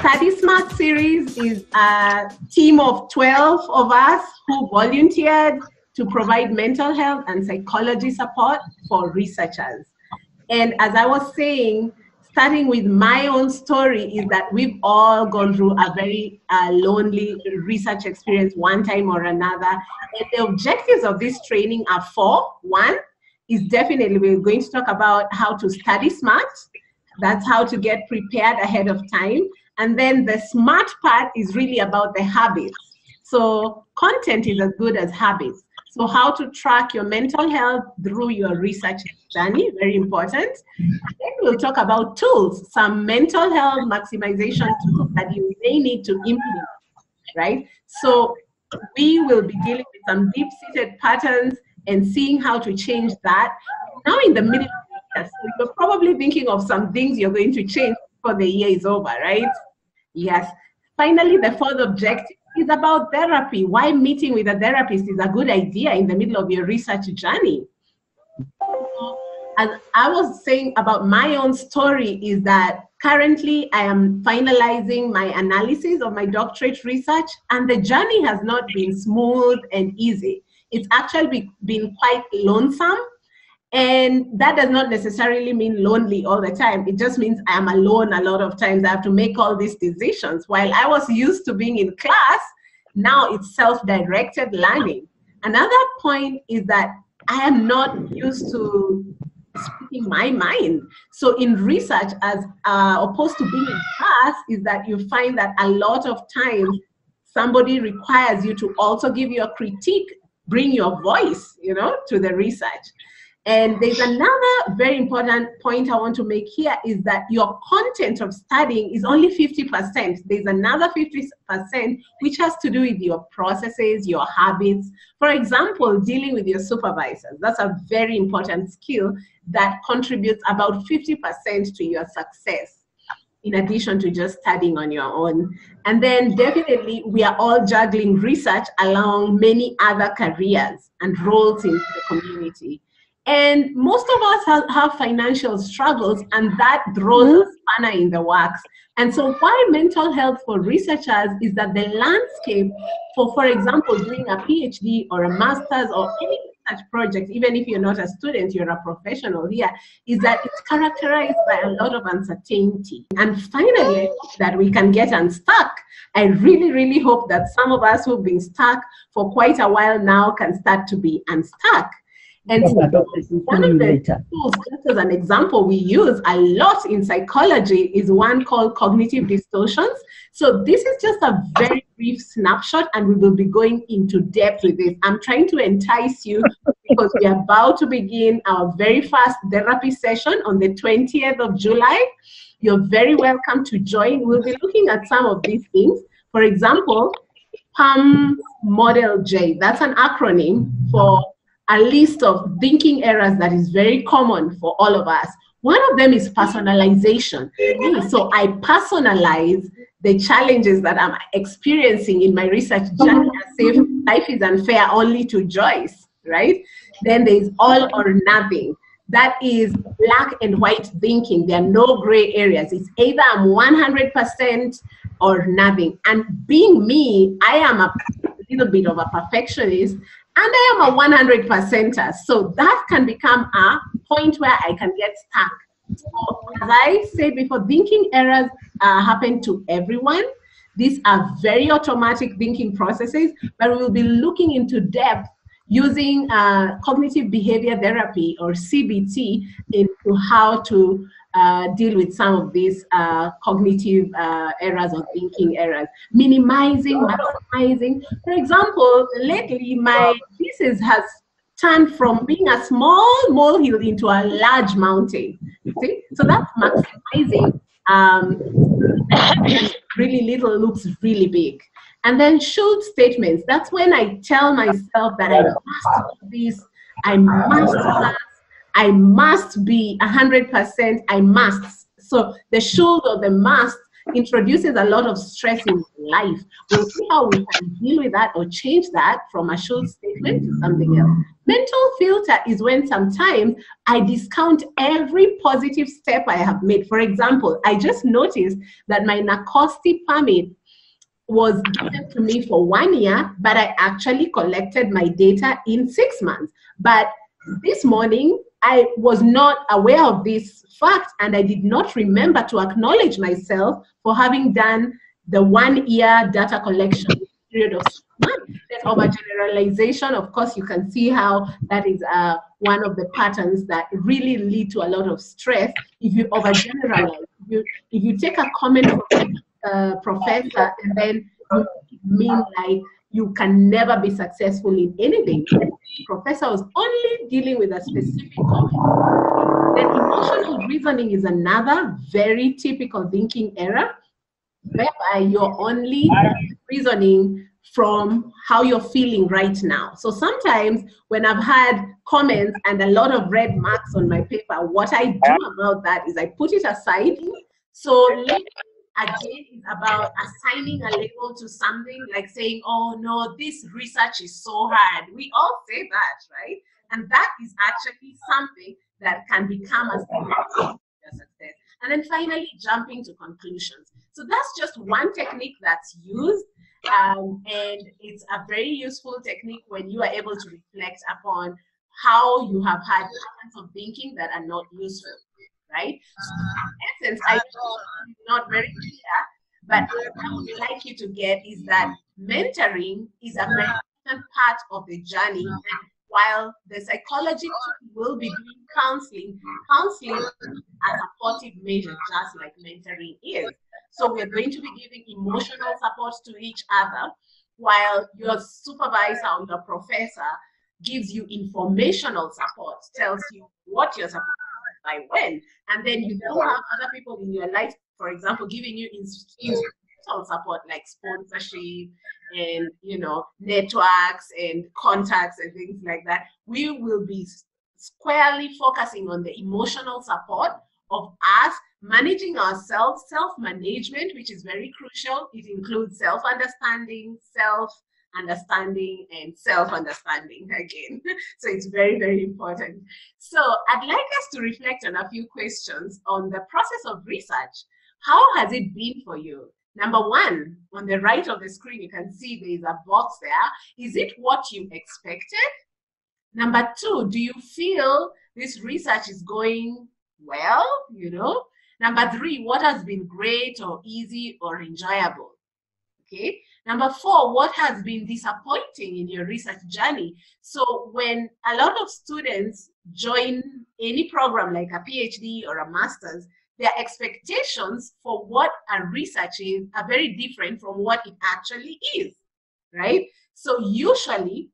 Study Smart series is a team of 12 of us who volunteered to provide mental health and psychology support for researchers. And as I was saying, starting with my own story is that we've all gone through a very lonely research experience one time or another. And the objectives of this training are four. One is definitely we're going to talk about how to study smart. That's how to get prepared ahead of time. And then the smart part is really about the habits. So content is as good as habits. So how to track your mental health through your research journey, very important. Then we'll talk about tools, some mental health maximization tools that you may need to implement, right? So we will be dealing with some deep-seated patterns and seeing how to change that. Now in the middle of the year, so you're probably thinking of some things you're going to change before the year is over, right? Yes. Finally, the fourth objective is about therapy. Why meeting with a therapist is a good idea in the middle of your research journey. As I was saying about my own story is that currently I am finalizing my analysis of my doctorate research, and the journey has not been smooth and easy. It's actually been quite lonesome. And that does not necessarily mean lonely all the time. It just means I'm alone a lot of times. I have to make all these decisions. While I was used to being in class, now it's self-directed learning. Another point is that I am not used to speaking my mind. So in research, as opposed to being in class, is that you find that a lot of times somebody requires you to also give your critique, bring your voice, to the research. And there's another very important point I want to make here is that your content of studying is only 50%. There's another 50% which has to do with your processes, your habits. For example, dealing with your supervisors. That's a very important skill that contributes about 50% to your success, in addition to just studying on your own. And then definitely we are all juggling research along many other careers and roles in the community. And most of us have financial struggles, and that throws a spanner in the works. And so why mental health for researchers is that the landscape for example, doing a PhD or a master's or any research project, even if you're not a student, you're a professional here, is that it's characterized by a lot of uncertainty. And finally, I hope that we can get unstuck. I really, really hope that some of us who've been stuck for quite a while now can start to be unstuck. And so one of the tools, just as an example, we use a lot in psychology is one called cognitive distortions. So this is just a very brief snapshot, and we will be going into depth with this. I'm trying to entice you because we are about to begin our very first therapy session on the 20th of July. You're very welcome to join. We'll be looking at some of these things. For example, PAM Model J. That's an acronym for a list of thinking errors that is very common for all of us. One of them is personalization. So I personalize the challenges that I'm experiencing in my research journey as if life is unfair only to Joyce, right? Then there's all or nothing. That is black and white thinking. There are no gray areas. It's either I'm 100% or nothing. And being me, I am a little bit of a perfectionist, and I am a 100%er. So that can become a point where I can get stuck. So as I said before, thinking errors happen to everyone. These are very automatic thinking processes, but we will be looking into depth using cognitive behavior therapy, or CBT, into how to deal with some of these cognitive errors or thinking errors. Minimizing, maximizing. For example, lately my thesis has turned from being a small molehill into a large mountain. See? So that's maximizing. Really little looks really big. And then should statements. That's when I tell myself that I must do this, I must pass, I must be 100%, I must. So the should or the must introduces a lot of stress in life. We'll see how we can deal with that or change that from a should statement to something else. Mental filter is when sometimes I discount every positive step I have made. For example, I just noticed that my NACOSTI permit was given to me for 1 year, but I actually collected my data in 6 months. But this morning, I was not aware of this fact, and I did not remember to acknowledge myself for having done the 1 year data collection period of 6 months. That overgeneralization, of course, you can see how that is one of the patterns that really lead to a lot of stress if you overgeneralize. If you take a comment from professor and then you mean like you can never be successful in anything. The professor was only dealing with a specific comment. Then emotional reasoning is another very typical thinking error, whereby you're only reasoning from how you're feeling right now. So sometimes when I've had comments and a lot of red marks on my paper, what I do about that is I put it aside. So again, is about assigning a label to something, like saying, oh no, this research is so hard. We all say that, right? And that is actually something that can become a success. And then finally, jumping to conclusions. So that's just one technique that's used, and it's a very useful technique when you are able to reflect upon how you have had patterns of thinking that are not useful. Right? So in essence, I know it's not very clear, but what I would like you to get is that mentoring is a very important part of the journey. And while the psychology will be doing counseling is a supportive measure, just like mentoring is. So we're going to be giving emotional support to each other, while your supervisor or your professor gives you informational support, tells you what you're supposed to by when, and then you don't have other people in your life, for example, giving you instrumental support like sponsorship and networks and contacts and things like that. We will be squarely focusing on the emotional support of us managing ourselves, self-management, which is very crucial. It includes self-understanding, self-understanding, and self-understanding again. So it's very, very important. So I'd like us to reflect on a few questions on the process of research. How has it been for you? Number one, on the right of the screen, you can see there's a box there. Is it what you expected? Number two, do you feel this research is going well? Number three, what has been great or easy or enjoyable? Okay. Number four, what has been disappointing in your research journey? So when a lot of students join any program like a PhD or a master's, their expectations for what a research is are very different from what it actually is, right? So usually,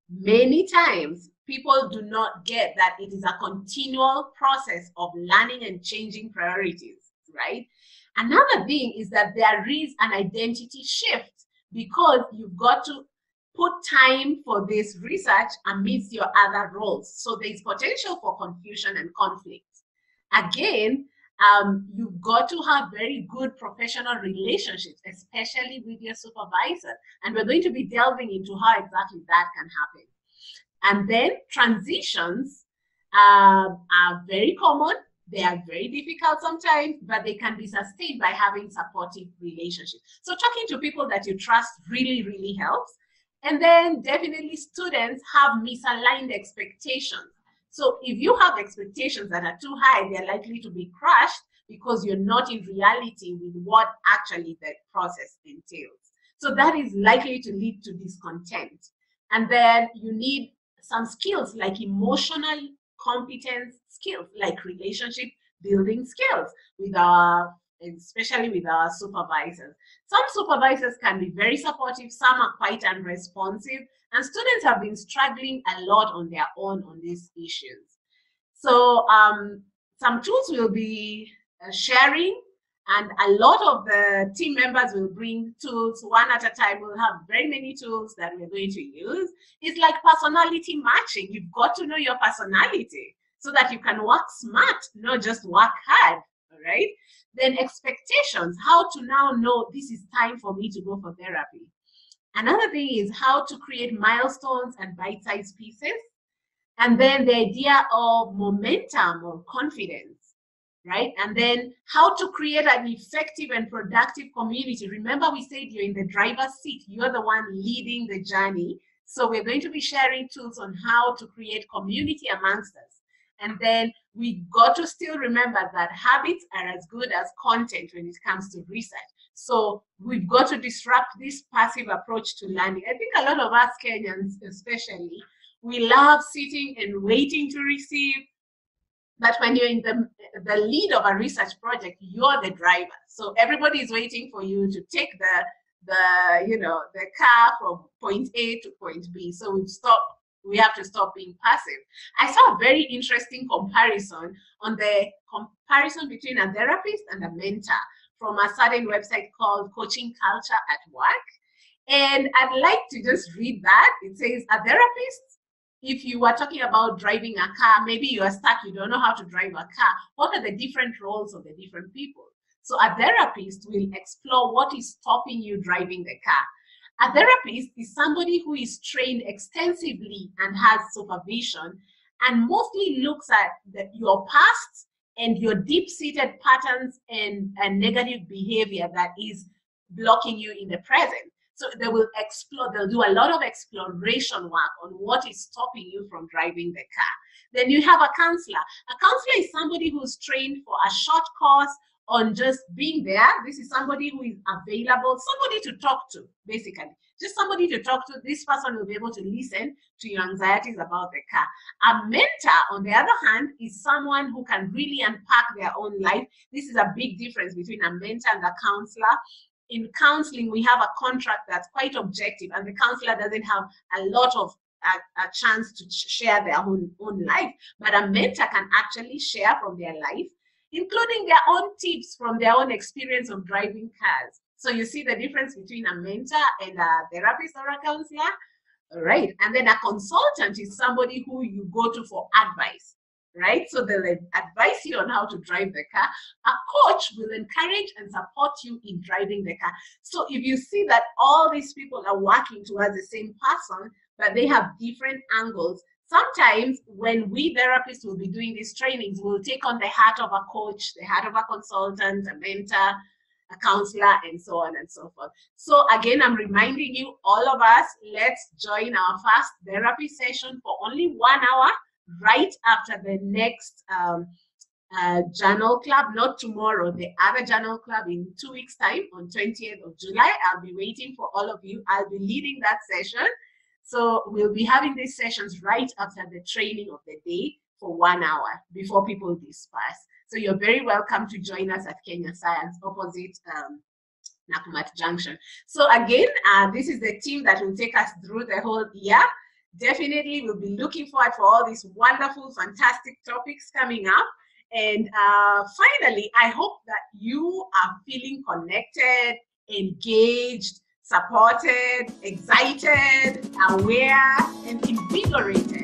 many times, people do not get that it is a continual process of learning and changing priorities, right? Another thing is that there is an identity shift, because you've got to put time for this research amidst your other roles. So there's potential for confusion and conflict. Again, you've got to have very good professional relationships, especially with your supervisor. And we're going to be delving into how exactly that can happen. And then transitions are very common. They are very difficult sometimes, but they can be sustained by having supportive relationships. So talking to people that you trust really, really helps. And then definitely students have misaligned expectations. So if you have expectations that are too high, they're likely to be crushed because you're not in reality with what actually that process entails. So that is likely to lead to discontent. And then you need some skills like emotional competence skills, like relationship building skills especially with our supervisors. Some supervisors can be very supportive, some are quite unresponsive, and students have been struggling a lot on their own on these issues. So some tools will be sharing, and a lot of the team members will bring tools one at a time. We'll have very many tools that we're going to use. It's like personality matching. You've got to know your personality so that you can work smart, not just work hard, all right? Then expectations, how to now know this is time for me to go for therapy. Another thing is how to create milestones and bite-sized pieces. And then the idea of momentum or confidence, right? And then how to create an effective and productive community. Remember, we said you're in the driver's seat, you're the one leading the journey. So we're going to be sharing tools on how to create community amongst us. And then we got to still remember that habits are as good as content when it comes to research. So we've got to disrupt this passive approach to learning. I think a lot of us Kenyans especially, we love sitting and waiting to receive. But when you're in the lead of a research project, you're the driver. So everybody is waiting for you to take the car from point A to point B. So we have to stop being passive. I saw a very interesting comparison on the comparison between a therapist and a mentor from a certain website called Coaching Culture at Work. And I'd like to just read that. It says, a therapist, if you were talking about driving a car, maybe you are stuck, you don't know how to drive a car. What are the different roles of the different people? So a therapist will explore what is stopping you driving the car. A therapist is somebody who is trained extensively and has supervision and mostly looks at your past and your deep-seated patterns and negative behavior that is blocking you in the present. So they will explore, they'll do a lot of exploration work on what is stopping you from driving the car. Then you have a counselor. A counselor is somebody who's trained for a short course on just being there. This is somebody who is available, somebody to talk to, basically. Just somebody to talk to. This person will be able to listen to your anxieties about the car. A mentor, on the other hand, is someone who can really unpack their own life. This is a big difference between a mentor and a counselor. In counseling, we have a contract that's quite objective, and the counselor doesn't have a lot of a chance to share their own life. But a mentor can actually share from their life, including their own tips from their own experience of driving cars. So you see the difference between a mentor and a therapist or a counselor, right? And then a consultant is somebody who you go to for advice, right? So they'll advise you on how to drive the car. A coach will encourage and support you in driving the car. So if you see that all these people are working towards the same person, but they have different angles, sometimes when we therapists will be doing these trainings, we'll take on the hat of a coach, the hat of a consultant, a mentor, a counselor, and so on and so forth. So again, I'm reminding you, all of us, let's join our first therapy session for only 1 hour, right after the next journal club, not tomorrow, the other journal club in 2 weeks' time, on 20th of July. I'll be waiting for all of you. I'll be leading that session. So we'll be having these sessions right after the training of the day for 1 hour before people disperse. So you're very welcome to join us at Kenya Science, opposite Nakumatt Junction. So again, this is the team that will take us through the whole year. Definitely, we'll be looking forward for all these wonderful, fantastic topics coming up. And finally, I hope that you are feeling connected, engaged, supported, excited, aware, and invigorated